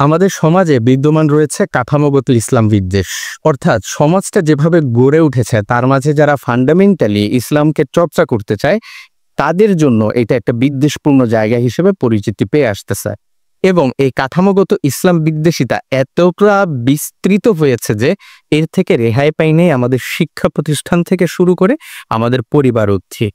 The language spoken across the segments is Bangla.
আমাদের সমাজে বিদ্যমান রয়েছে কাঠামোগত ইসলাম বিদ্বেষ। অর্থাৎ সমাজটা যেভাবে গড়ে উঠেছে তার মাঝে যারা ফান্ডামেন্টালি ইসলামকে চর্চা করতে চায় তাদের জন্য এটা একটা বিদ্বেষপূর্ণ জায়গা হিসেবে পরিচিতি পেয়ে আসতেছে। এবং এই কাঠামোগত ইসলাম বিদ্বেষিতা এতটা বিস্তৃত হয়েছে যে এর থেকে রেহাই পাই নেই আমাদের শিক্ষা প্রতিষ্ঠান থেকে শুরু করে আমাদের পরিবার অবধি।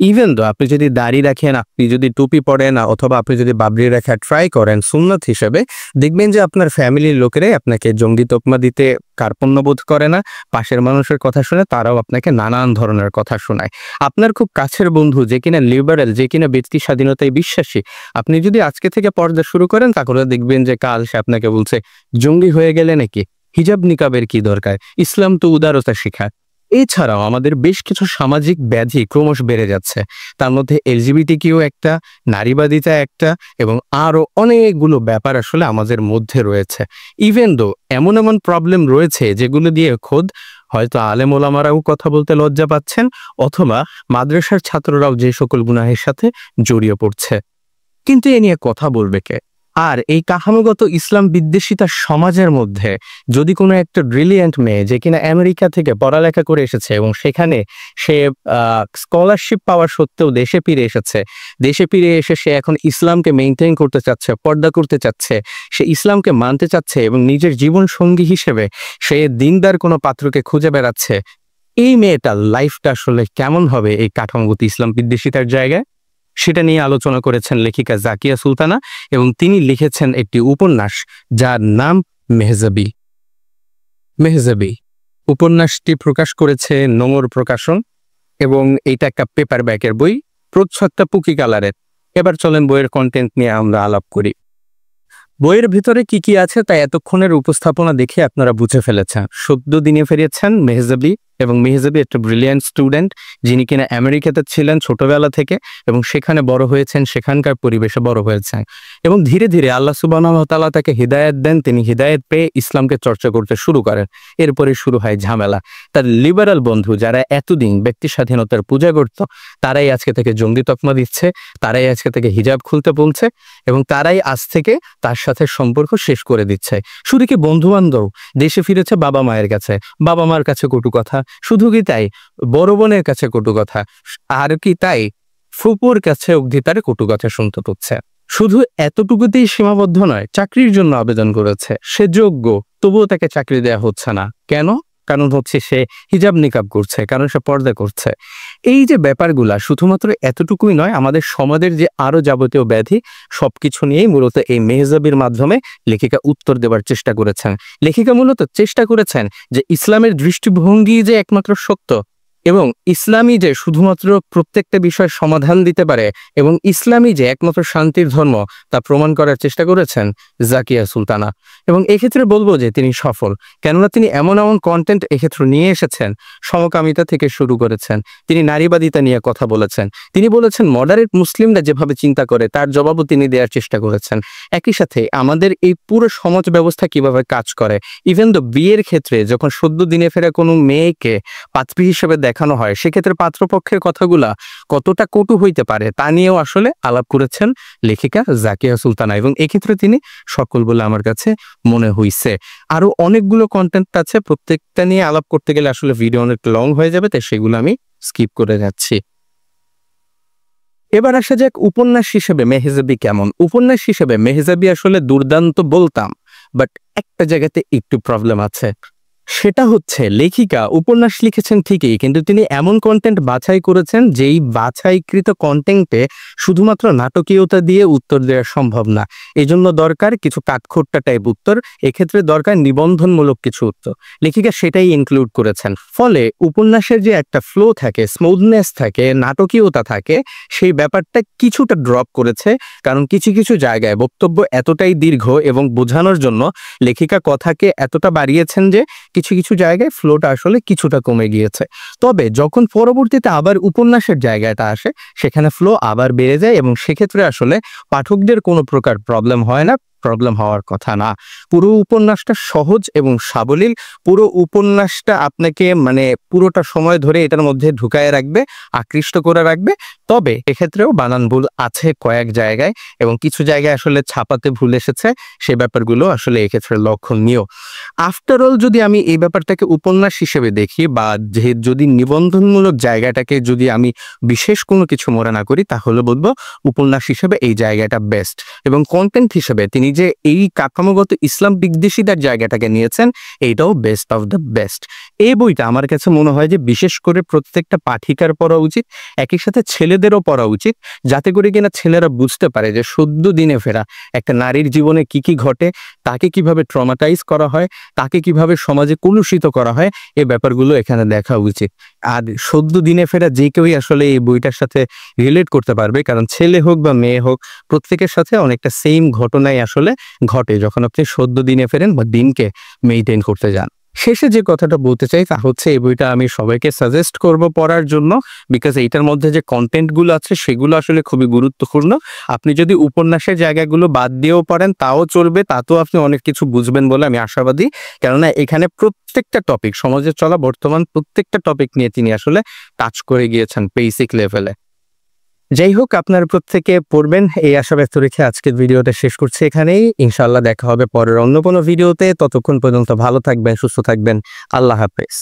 ইভেন তো আপনি যদি দাড়ি রাখেন, আপনি যদি টুপি পরেন, অথবা আপনি যদি বাবরি রাখা ট্রাই করেন সুন্নত হিসেবে, দেখবেন যে আপনার ফ্যামিলির লোকেরাই আপনাকে জঙ্গি তকমা দিতে কার্পণ্য বোধ করে না। পাশের মানুষের কথা শুনে তারাও আপনাকে নানান ধরনের কথা শোনায়। আপনার খুব কাছের বন্ধু যে কিনা লিবারেল, যে কিনা ব্যক্তি স্বাধীনতায় বিশ্বাসী, আপনি যদি আজকে থেকে পর্দা শুরু করেন তাহলে দেখবেন যে কাল সে আপনাকে বলছে জঙ্গি হয়ে গেলে নাকি, হিজাব নিকাবের কি দরকার, ইসলাম তো উদারতা শেখায়। এছাড়াও আমাদের বেশ কিছু সামাজিক ব্যাধি ক্রমশ বেড়ে যাচ্ছে। তার মধ্যে এলজিবিটিকিউ একটা, নারীবাদিতা একটা, এবং আরো অনেকগুলো ব্যাপার আসলে আমাদের মধ্যে রয়েছে। ইভেন দো এমন এমন প্রবলেম রয়েছে যেগুলো দিয়ে খোদ হয়তো আলেম ওলামারাও কথা বলতে লজ্জা পাচ্ছেন, অথবা মাদ্রাসার ছাত্ররাও যে সকল গুনাহের সাথে জড়িয়ে পড়ছে। কিন্তু এ নিয়ে কথা বলবে কে? আর এই কাঠামোগত ইসলাম বিদ্বেষিতার সমাজের মধ্যে যদি কোনো একটা ব্রিলিয়েন্ট মেয়ে যে কিনা আমেরিকা থেকে পড়ালেখা করে এসেছে এবং সেখানে সে স্কলারশিপ পাওয়ার সত্ত্বেও দেশে ফিরে এসেছে, দেশে ফিরে এসে সে এখন ইসলামকে মেনটেন করতে চাচ্ছে, পর্দা করতে চাচ্ছে, সে ইসলামকে মানতে চাচ্ছে এবং নিজের জীবন সঙ্গী হিসেবে সে দিনদার কোনো পাত্রকে খুঁজে বেড়াচ্ছে, এই মেয়েটার লাইফটা আসলে কেমন হবে এই কাঠামোগত ইসলাম বিদ্বেষিতার জায়গায়? সেটা নিয়ে আলোচনা করেছেন লেখিকা জাকিয়া সুলতানা, এবং তিনি লিখেছেন একটি উপন্যাস যার নাম মেহজাবি। মেহজাবি উপন্যাসটি প্রকাশ করেছে নোংর প্রকাশন, এবং এটা একটা পেপার ব্যাকের বই, প্রচ্ছদটা পুকি কালারের। এবার চলেন বইয়ের কন্টেন্ট নিয়ে আমরা আলাপ করি। বইয়ের ভিতরে কি কি আছে তা এতক্ষণের উপস্থাপনা দেখে আপনারা বুঝে ফেলেছেন। সদ্য দিনে ফিরেছেন মেহজাবি, এবং মেহজাবি একটা ব্রিলিয়ান্ট স্টুডেন্ট যিনি কিনা আমেরিকাতে ছিলেন ছোটবেলা থেকে এবং সেখানে বড় হয়েছেন, সেখানকার পরিবেশে বড় হয়েছেন, এবং ধীরে ধীরে আল্লাহ সুবহানাহু ওয়া তাআলা তাকে হিদায়াত দেন। তিনি হিদায়াত পেয়ে ইসলামকে চর্চা করতে শুরু করেন। এরপরে শুরু হয় ঝামেলা। তার লিবারাল বন্ধু যারা এতদিন ব্যক্তি স্বাধীনতার পূজা করত, তারাই আজকে থেকে জঙ্গি তকমা দিচ্ছে, তারাই আজকে থেকে হিজাব খুলতে বলছে, এবং তারাই আজ থেকে তার সাথে সম্পর্ক শেষ করে দিচ্ছে। শুধু কি বন্ধু বান্ধব, দেশে ফিরেছে বাবা মায়ের কাছে, বাবা মার কাছে কটু কথা, শুধু কি তাই বড় বোনের কাছে কটু কথা, আর কি তাই ফুপুর কাছে অবধি তার কটু কথা শুনতে হচ্ছে। শুধু এতটুকুতেই সীমাবদ্ধ নয়, চাকরির জন্য আবেদন করেছে, সে যোগ্য, তবুও তাকে চাকরি দেয়া হচ্ছে না। কেন? কারণ হচ্ছে সে হিজাব নিকাব করছে, কারণ সে পর্দা করছে। এই যে ব্যাপারগুলা শুধুমাত্র এতটুকুই নয়, আমাদের সমাজের যে আরো যাবতীয় ব্যাধি সবকিছু নিয়েই মূলত এই মেহজাবির মাধ্যমে লেখিকা উত্তর দেওয়ার চেষ্টা করেছেন। লেখিকা মূলত চেষ্টা করেছেন যে ইসলামের দৃষ্টিভঙ্গি যে একমাত্র সত্য, এবং ইসলামই যে শুধুমাত্র প্রত্যেকটা বিষয়ের সমাধান দিতে পারে, এবং ইসলামই যে একমাত্র শান্তির ধর্ম, তা প্রমাণ করার চেষ্টা করেছেন জাকিয়া সুলতানা। এবং এক্ষেত্রে বলবো যে তিনি সফল, কেননা তিনি এমন এমন কন্টেন্ট এক্ষেত্রে নিয়ে এসেছেন, সমকামিতা থেকে শুরু করেছেন, তিনি নারীবাদিতা নিয়ে কথা বলেছেন, তিনি বলেছেন মডারেট মুসলিমরা যেভাবে চিন্তা করে তার জবাবও তিনি দেওয়ার চেষ্টা করেছেন। একই সাথে আমাদের এই পুরো সমাজ ব্যবস্থা কিভাবে কাজ করে, ইভেন তো বিয়ের ক্ষেত্রে যখন সদ্য দিনে ফেরা কোনো মেয়েকে পাত্রী হিসেবে দেখানো হয়, সেক্ষেত্রে পাত্রপক্ষের কথাগুলা কতটা কটু হইতে পারে তা নিয়েও আসলে আলাপ করেছেন লেখিকা জাকিয়া সুলতানা, এবং এক্ষেত্রে তিনি সকল বলে আমার কাছে মনে হইছে। আরো অনেকগুলো কন্টেন্ট আছে, প্রত্যেকটা নিয়ে আলাপ করতে গেলে আসলে ভিডিও অনেক লং হয়ে যাবে, তাই সেগুলো আমি স্কিপ করে যাচ্ছি। এবার আসা যাক উপন্যাস হিসেবে মেহজাবি কেমন। উপন্যাস হিসেবে মেহজাবি আসলে দুর্দান্ত বলতাম, বাট একটা জায়গাতে একটু প্রবলেম আছে। সেটা হচ্ছে লেখিকা উপন্যাস লিখেছেন ঠিকই, কিন্তু তিনি এমন কন্টেন্ট বাছাই করেছেন যেই বাছাইকৃত কন্টেন্টে শুধুমাত্র নাটকীয়তা দিয়ে উত্তর দেওয়া সম্ভব না। এজন্য দরকার কিছু কাঠখোট্টা টাইপ উত্তর, এক্ষেত্রে দরকার নিবন্ধনমূলক কিছু উত্তর। লেখিকা সেটাই ইনক্লুড করেছেন। ফলে উপন্যাসের যে একটা ফ্লো থাকে, স্মুথনেস থাকে, নাটকীয়তা থাকে, সেই ব্যাপারটা কিছুটা ড্রপ করেছে। কারণ কিছু কিছু জায়গায় বক্তব্য এতটাই দীর্ঘ এবং বোঝানোর জন্য লেখিকা কথাকে এতটা বাড়িয়েছেন যে কিছু কিছু জায়গায় ফ্লোটা আসলে কিছুটা কমে গিয়েছে। তবে যখন পরবর্তীতে আবার উপন্যাসের জায়গাটা আসে, সেখানে ফ্লো আবার বেড়ে যায়, এবং সেক্ষেত্রে আসলে পাঠকদের কোনো প্রকার প্রবলেম হয় না। প্রবলেম হওয়ার কথা না। পুরো উপন্যাসটা সহজ এবং সাবলীল। পুরো উপন্যাসটা আপনাকে মানে পুরোটা সময় ধরে এটার মধ্যে ঢুকায় রাখবে, আকৃষ্ট করে রাখবে। তবে এক্ষেত্রেও বানান ভুল আছে কয়েক জায়গায়, এবং কিছু জায়গায় আসলে ছাপাতে ভুল এসেছে, সে ব্যাপারগুলো আসলে এক্ষেত্রে লক্ষণীয়। আফটার অল যদি আমি এই ব্যাপারটাকে উপন্যাস হিসেবে দেখি, বা যদি নিবন্ধনমূলক জায়গাটাকে যদি আমি বিশেষ কোনো কিছু মনে না করি, তাহলে বলবো উপন্যাস হিসেবে এই জায়গাটা বেস্ট। এবং কন্টেন্ট হিসেবে তিনি যে এই কাঠামোগত ইসলাম বিদ্বেষীদের জায়গাটাকে নিয়েছেন, এইটাও বেস্ট অফ দ্য বেস্ট। এই বইটা আমার কাছে মনে হয় যে বিশেষ করে প্রত্যেকটা পাঠিকার পড়া উচিত, একই সাথে ছেলেদেরও পড়া উচিত, যাতে করে কিনা ছেলেরা বুঝতে পারে যে সদ্য দিনে ফেরা একটা নারীর জীবনে কি কি ঘটে, তাকে কিভাবে ট্রমাটাইজ করা হয়, তাকে কিভাবে সমাজে কলুষিত করা হয়, এই ব্যাপারগুলো এখানে দেখা উচিত। আর সদ্য দিনে ফেরা যে কেউই আসলে এই বইটার সাথে রিলেট করতে পারবে, কারণ ছেলে হোক বা মেয়ে হোক, প্রত্যেকের সাথে অনেকটা সেম ঘটনাই আসলে ঘটে যখন আপনি সদ্য দিনে ফেরেন বা দিনকে মেইনটেইন করতে যান। শেষে যে কথাটা বলতে চাই তা হচ্ছে, এই বইটা আমি সবাইকে সাজেস্ট করব পড়ার জন্য, বিকজ এইটার মধ্যে যে কন্টেন্টগুলো আছে সেগুলো আসলে খুবই গুরুত্বপূর্ণ। আপনি যদি উপন্যাসের জায়গাগুলো বাদ দিয়েও পড়েন তাও চলবে, তাতেও আপনি অনেক কিছু বুঝবেন বলে আমি আশাবাদী। কেননা এখানে প্রত্যেকটা টপিক, সমাজে চলা বর্তমান প্রত্যেকটা টপিক নিয়ে তিনি আসলে টাচ করে গিয়েছেন বেসিক লেভেলে। যাই হোক, আপনার প্রত্যেকে পড়বেন এই আশা ব্যক্ত রেখে আজকের ভিডিওটা শেষ করছি এখানেই। ইনশাআল্লাহ দেখা হবে পরের অন্য কোনো ভিডিওতে। ততক্ষণ পর্যন্ত ভালো থাকবেন, সুস্থ থাকবেন। আল্লাহ হাফেজ।